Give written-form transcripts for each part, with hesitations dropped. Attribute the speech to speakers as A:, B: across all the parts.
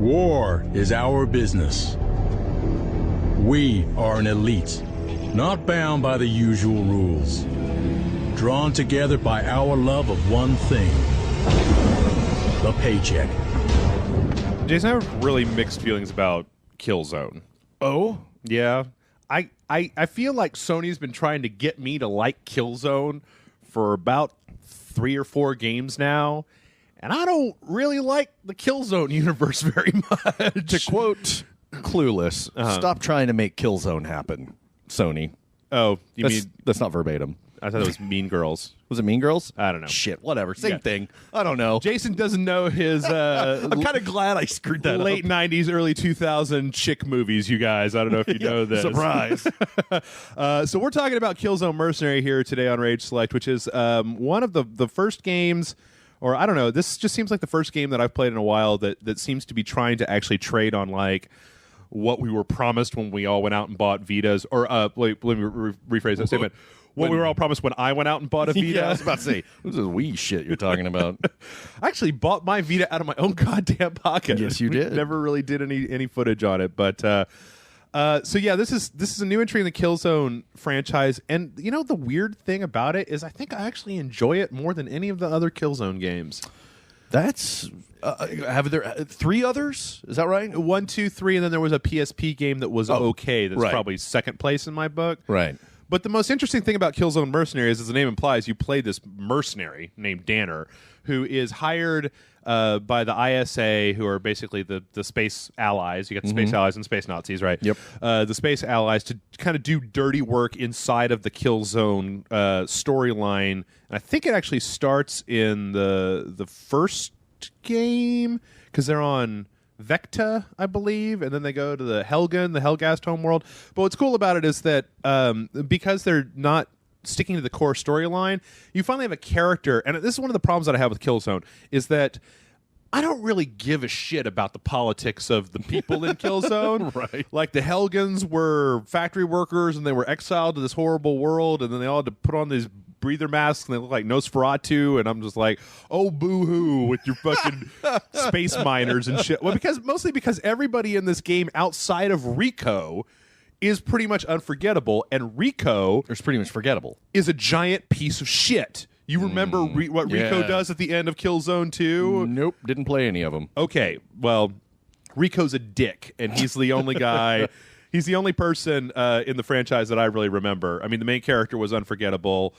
A: War is our business. We are an elite, not bound by the usual rules. Drawn together by our love of one thing, the paycheck.
B: Jason, I have really mixed feelings about Killzone.
C: Oh?
B: Yeah. I feel like Sony's been trying to get me to like Killzone for about 3 or 4 games now, and I don't really like the Killzone universe very much.
C: To quote Clueless, stop trying to make Killzone happen, Sony.
B: Oh,
C: That's not verbatim.
B: I thought it was Mean Girls.
C: Was it Mean Girls?
B: I don't know.
C: Shit, whatever. Same
B: Yeah.
C: thing. I don't know.
B: Jason doesn't know his
C: I'm kind of glad I screwed that
B: late
C: up.
B: 90s, early 2000 chick movies, you guys. I don't know if you know this.
C: Surprise.
B: So we're talking about Killzone Mercenary here today on Rage Select, which is one of the first games, or I don't know, this just seems like the first game that I've played in a while that seems to be trying to actually trade on like what we were promised when we all went out and bought Vitas, or let me rephrase that statement. What we were all promised when I went out and bought a Vita.
C: Yeah, I was about to say, this is Wii shit you're talking about.
B: I actually bought my Vita out of my own goddamn pocket.
C: Yes, you did.
B: Never really did any footage on it, but so yeah, this is a new entry in the Killzone franchise, and you know the weird thing about it is I think I actually enjoy it more than any of the other Killzone games.
C: That's have there 3 others? Is that right?
B: 1, 2, 3, and then there was a PSP game that was okay. That's
C: right.
B: probably second place in my book.
C: Right.
B: But the most interesting thing about Killzone Mercenary is, as the name implies, you play this mercenary named Danner, who is hired by the ISA, who are basically the space allies. You got the space allies and space Nazis, right?
C: Yep.
B: The space allies to kind of do dirty work inside of the Killzone storyline. And I think it actually starts in the first game, because they're on Vecta, I believe, and then they go to the Helgen, the Helghast homeworld. But what's cool about it is that because they're not sticking to the core storyline, you finally have a character, and this is one of the problems that I have with Killzone, is that I don't really give a shit about the politics of the people in Killzone.
C: Right.
B: Like the Helgens were factory workers, and they were exiled to this horrible world, and then they all had to put on these breather masks, and they look like Nosferatu, and I'm just like, oh, boo-hoo, with your fucking space miners and shit. Well, mostly because everybody in this game outside of Rico is pretty much unforgettable, and Rico
C: It's pretty much forgettable.
B: is a giant piece of shit. You remember what Rico
C: yeah.
B: does at the end of Killzone 2?
C: Nope, didn't play any of them.
B: Okay, well, Rico's a dick, and he's the only guy. He's the only person in the franchise that I really remember. I mean, the main character was unforgettable.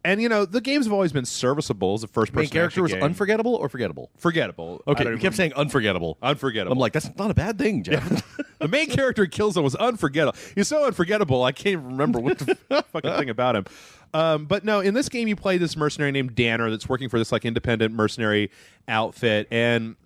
B: And, you know, the games have always been serviceable as a first-person
C: Main character was
B: game.
C: unforgettable or forgettable?
B: Forgettable. I
C: Okay,
B: don't
C: you kept saying unforgettable.
B: unforgettable.
C: I'm like, that's not a bad thing, Jeff.
B: The main character in Killzone was unforgettable. He's so unforgettable, I can't even remember what the fucking thing about him. But no, in this game, you play this mercenary named Danner that's working for this like independent mercenary outfit. And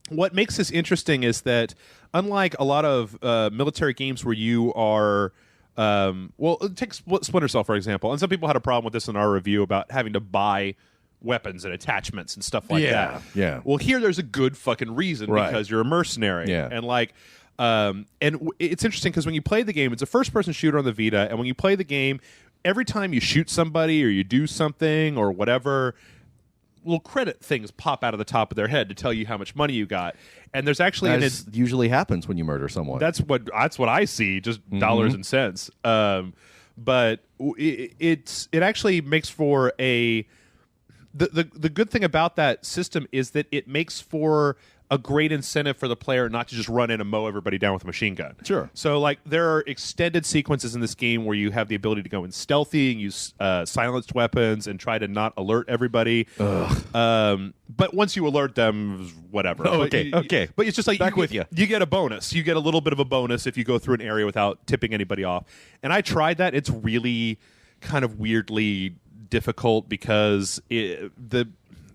B: what makes this interesting is that, unlike a lot of military games where you are... well, take Splinter Cell, for example. And some people had a problem with this in our review about having to buy weapons and attachments and stuff like that.
C: Yeah.
B: Well, here there's a good fucking reason,
C: Right.
B: because you're a mercenary.
C: Yeah.
B: And like... it's interesting because when you play the game, it's a first-person shooter on the Vita, and when you play the game, every time you shoot somebody or you do something or whatever, little credit things pop out of the top of their head to tell you how much money you got. And there's actually
C: As usually happens when you murder someone.
B: that's what I see, just dollars and cents. But it actually makes for the good thing about that system is that it makes for a great incentive for the player not to just run in and mow everybody down with a machine gun.
C: Sure.
B: So, like, there are extended sequences in this game where you have the ability to go in stealthy and use silenced weapons and try to not alert everybody. But once you alert them, whatever.
C: Oh,
B: But
C: okay.
B: But it's just like
C: Back with you.
B: You get a bonus. You get a little bit of a bonus if you go through an area without tipping anybody off. And I tried that. It's really kind of weirdly difficult because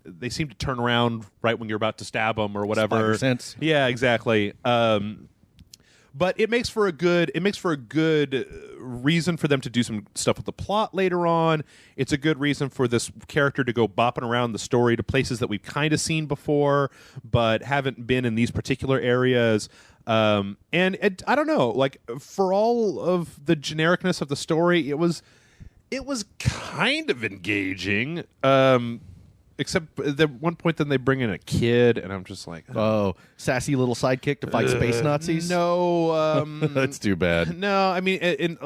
B: they seem to turn around right when you're about to stab them or whatever.
C: Spider sense.
B: Yeah, exactly. But it makes for a good reason for them to do some stuff with the plot later on. It's a good reason for this character to go bopping around the story to places that we've kind of seen before, but haven't been in these particular areas. I don't know, like, for all of the genericness of the story, it was kind of engaging. Except at one point, then they bring in a kid, and I'm just like,
C: Oh, sassy little sidekick to fight space Nazis?
B: no,
C: That's too bad.
B: no. I mean,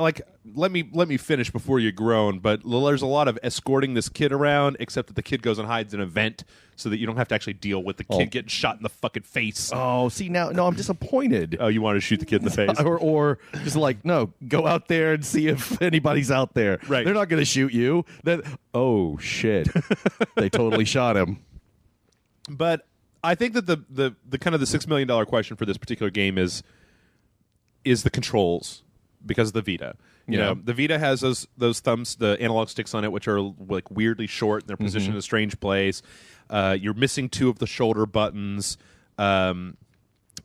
B: let me finish before you groan. But there's a lot of escorting this kid around, except that the kid goes and hides in a vent, so that you don't have to actually deal with the kid getting shot in the fucking face.
C: Oh, see, no, I'm disappointed.
B: Oh, you want to shoot the kid in the face?
C: or just like, no, go out there and see if anybody's out there.
B: Right.
C: They're not going to shoot you. Then, oh, shit. They totally shot him.
B: But I think that the kind of the $6 million question for this particular game is the controls, because of the Vita. You know, the Vita has those thumbs, the analog sticks on it, which are like weirdly short, and they're positioned in a strange place. You're missing 2 of the shoulder buttons.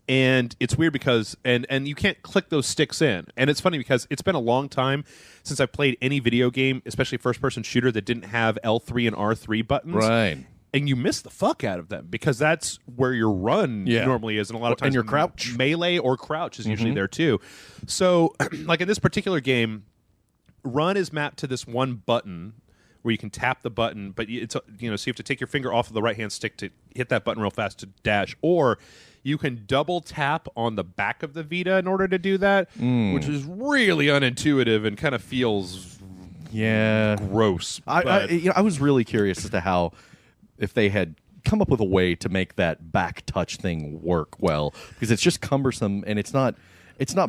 B: And it's weird because and you can't click those sticks in. And it's funny because it's been a long time since I've played any video game, especially first-person shooter, that didn't have L3 and R3 buttons.
C: Right.
B: And you miss the fuck out of them because that's where your run normally is. And a lot of times...
C: And your crouch.
B: Melee or crouch is usually there too. So, like in this particular game, run is mapped to this one button where you can tap the button, but it's so you have to take your finger off of the right-hand stick to hit that button real fast to dash, or you can double tap on the back of the Vita in order to do that, which is really unintuitive and kind of feels gross.
C: I was really curious as to how, if they had come up with a way to make that back touch thing work well, because it's just cumbersome and it's not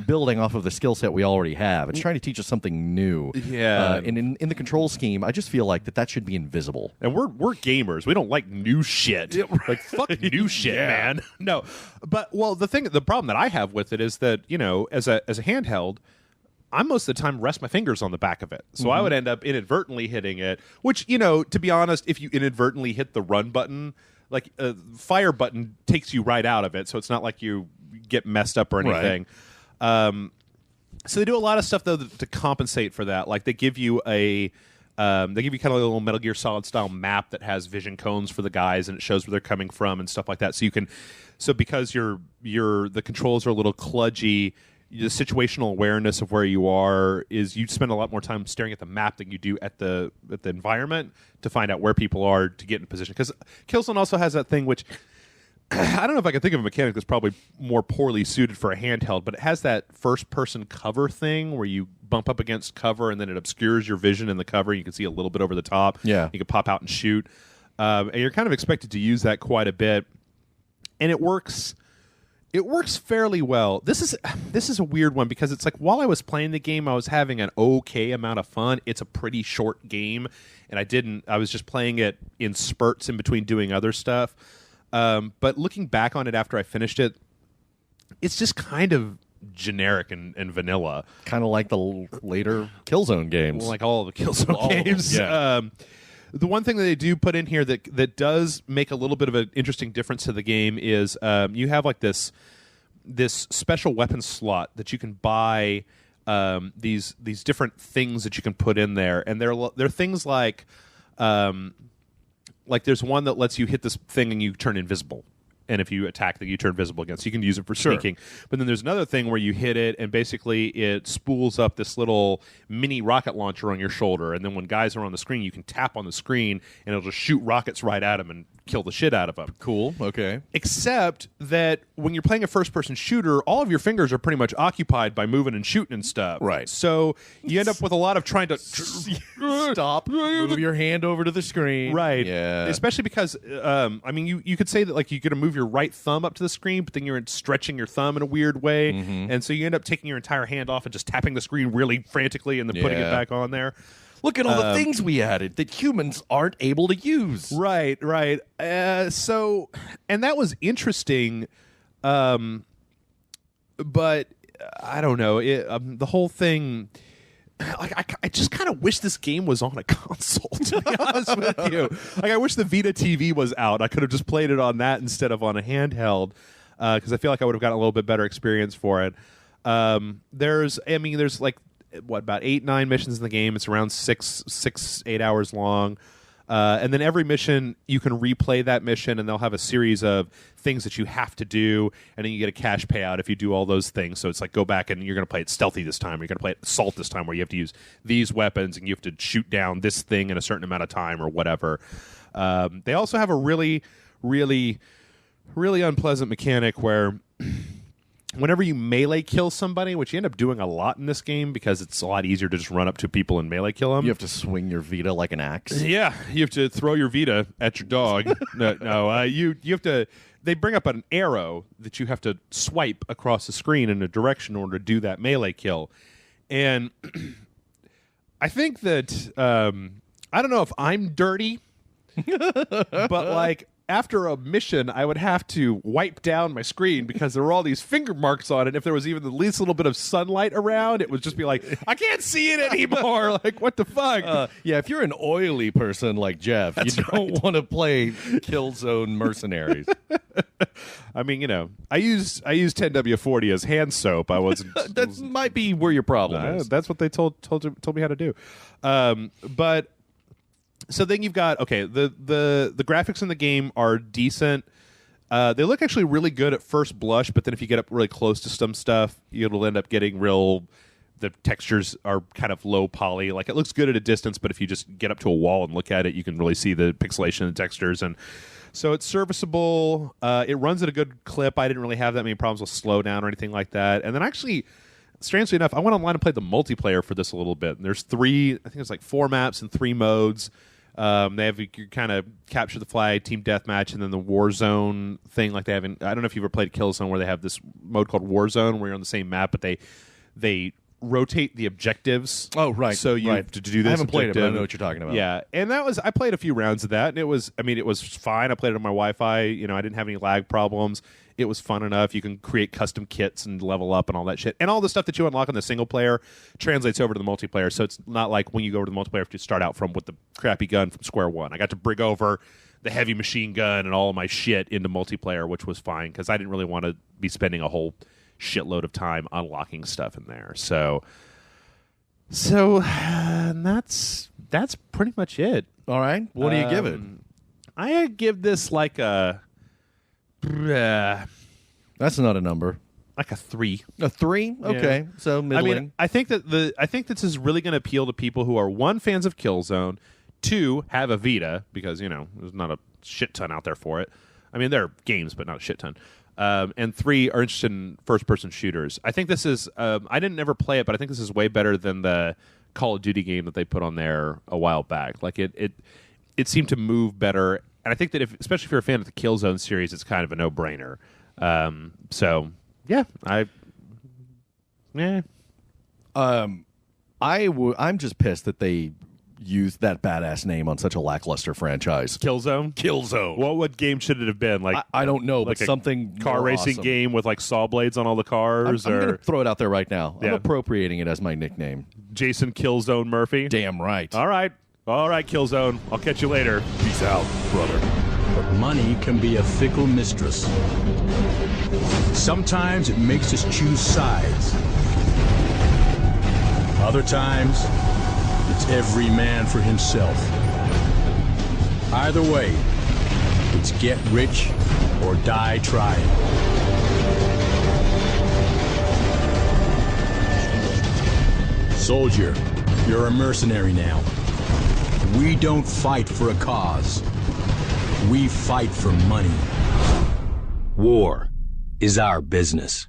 C: building off of the skill set we already have. It's trying to teach us something new.
B: Yeah.
C: And in the control scheme, I just feel like that should be invisible.
B: And we're gamers. We don't like new shit. Like, fuck new shit, man. No. But, the problem that I have with it is that, as a handheld, I most of the time rest my fingers on the back of it. So I would end up inadvertently hitting it, which, to be honest, if you inadvertently hit the run button, like fire button takes you right out of it. So it's not like you get messed up or anything. Right. So they do a lot of stuff though to compensate for that. Like they give you they give you kind of a little Metal Gear Solid style map that has vision cones for the guys, and it shows where they're coming from and stuff like that. So because the controls are a little kludgy, the situational awareness of where you are is you spend a lot more time staring at the map than you do at the environment to find out where people are to get in position. Because Killzone also has that thing which I don't know if I can think of a mechanic that's probably more poorly suited for a handheld, but it has that first-person cover thing where you bump up against cover and then it obscures your vision in the cover. You can see a little bit over the top.
C: Yeah.
B: You can pop out and shoot. And you're kind of expected to use that quite a bit. And it works fairly well. This is a weird one because it's like while I was playing the game, I was having an okay amount of fun. It's a pretty short game, and I was just playing it in spurts in between doing other stuff. But looking back on it after I finished it, it's just kind of generic and vanilla.
C: Kind of like the later Killzone games.
B: Like all of the Killzone games.
C: Yeah.
B: The one thing that they do put in here that does make a little bit of an interesting difference to the game is you have like this special weapon slot that you can buy these different things that you can put in there, and they're things like there's one that lets you hit this thing and you turn invisible. And if you attack, then you turn visible again. So you can use it for sneaking. But then there's another thing where you hit it, and basically it spools up this little mini rocket launcher on your shoulder. And then when guys are on the screen, you can tap on the screen, and it'll just shoot rockets right at them and kill the shit out of them.
C: Cool. Okay.
B: Except that when you're playing a first-person shooter, all of your fingers are pretty much occupied by moving and shooting and stuff.
C: Right.
B: So you end up with a lot of trying to...
C: Stop. Move your hand over to the screen.
B: Right.
C: Yeah.
B: Especially because, you could say that like you got to move your right thumb up to the screen, but then you're stretching your thumb in a weird way. Mm-hmm. And so you end up taking your entire hand off and just tapping the screen really frantically and then putting it back on there.
C: Look at all the things we added that humans aren't able to use.
B: Right. So, and that was interesting, but I don't know. The whole thing... I just kind of wish this game was on a console, to be honest with you. Like, I wish the Vita TV was out. I could have just played it on that instead of on a handheld, because I feel like I would have gotten a little bit better experience for it. There's like, about 8-9 missions in the game. It's around 6-8 hours long. And then every mission, you can replay that mission, and they'll have a series of things that you have to do, and then you get a cash payout if you do all those things. So it's like, go back and you're going to play it stealthy this time, or you're going to play it assault this time, where you have to use these weapons, and you have to shoot down this thing in a certain amount of time or whatever. They also have a really, really, really unpleasant mechanic where whenever you melee kill somebody, which you end up doing a lot in this game because it's a lot easier to just run up to people and melee kill them.
C: You have to swing your Vita like an axe.
B: Yeah, you have to throw your Vita at your dog. You have to. They bring up an arrow that you have to swipe across the screen in a direction in order to do that melee kill. And I think that I don't know if I'm dirty, but like after a mission, I would have to wipe down my screen because there were all these finger marks on it. If there was even the least little bit of sunlight around, it would just be like, I can't see it anymore. Like, what the fuck?
C: Yeah, if you're an oily person like Jeff, you don't want to play Killzone Mercenaries.
B: I mean, you know, I use 10W40 as hand soap. I wasn't.
C: That might be where your problem is.
B: That's what they told me how to do. But so then you've got the graphics in the game are decent. They look actually really good at first blush, but then if you get up really close to some stuff, it'll end up getting real. The textures are kind of low poly. Like it looks good at a distance, but if you just get up to a wall and look at it, you can really see the pixelation and textures. And so it's serviceable. It runs at a good clip. I didn't really have that many problems with slowdown or anything like that. And then actually, strangely enough, I went online and played the multiplayer for this a little bit. And there's it's like 4 maps and 3 modes. They have you kind of capture the flag, team deathmatch, and then the Warzone thing. Like they have I don't know if you've ever played Killzone, where they have this mode called Warzone, where you're on the same map, but they rotate the objectives.
C: Oh, right.
B: So you have to do this.
C: I haven't played it,
B: objective.
C: but I know what you're talking about.
B: Yeah, and I played a few rounds of that, and it was fine. I played it on my Wi-Fi. You know, I didn't have any lag problems. It was fun enough. You can create custom kits and level up and all that shit. And all the stuff that you unlock in the single player translates over to the multiplayer. So it's not like when you go over to the multiplayer, you have to start out with the crappy gun from square one. I got to bring over the heavy machine gun and all of my shit into multiplayer, which was fine because I didn't really want to be spending a whole shitload of time unlocking stuff in there. So that's pretty much it.
C: All right. What do you give it?
B: I give this like a...
C: That's not a number.
B: Like a 3.
C: A 3? Okay.
B: Yeah.
C: So middling.
B: I mean, I think this is really going to appeal to people who are 1, fans of Killzone, 2, have a Vita because, you know, there's not a shit ton out there for it. I mean, there are games, but not a shit ton. And 3 are interested in first-person shooters. I think this is I didn't ever play it, but I think this is way better than the Call of Duty game that they put on there a while back. Like it seemed to move better. And I think that especially if you're a fan of the Killzone series, it's kind of a no-brainer. So yeah,
C: I'm just pissed that they used that badass name on such a lackluster franchise.
B: Killzone. What game should it have been? Like
C: I don't know,
B: like
C: but something
B: car racing
C: awesome.
B: game with like saw blades on all the cars.
C: I'm going to throw it out there right now.
B: Yeah.
C: I'm appropriating it as my nickname.
B: Jason Killzone Murphy.
C: Damn right.
B: All right, Killzone. I'll catch you later. Peace out, brother.
A: But money can be a fickle mistress. Sometimes it makes us choose sides. Other times, it's every man for himself. Either way, it's get rich or die trying. Soldier, you're a mercenary now. We don't fight for a cause. We fight for money. War is our business.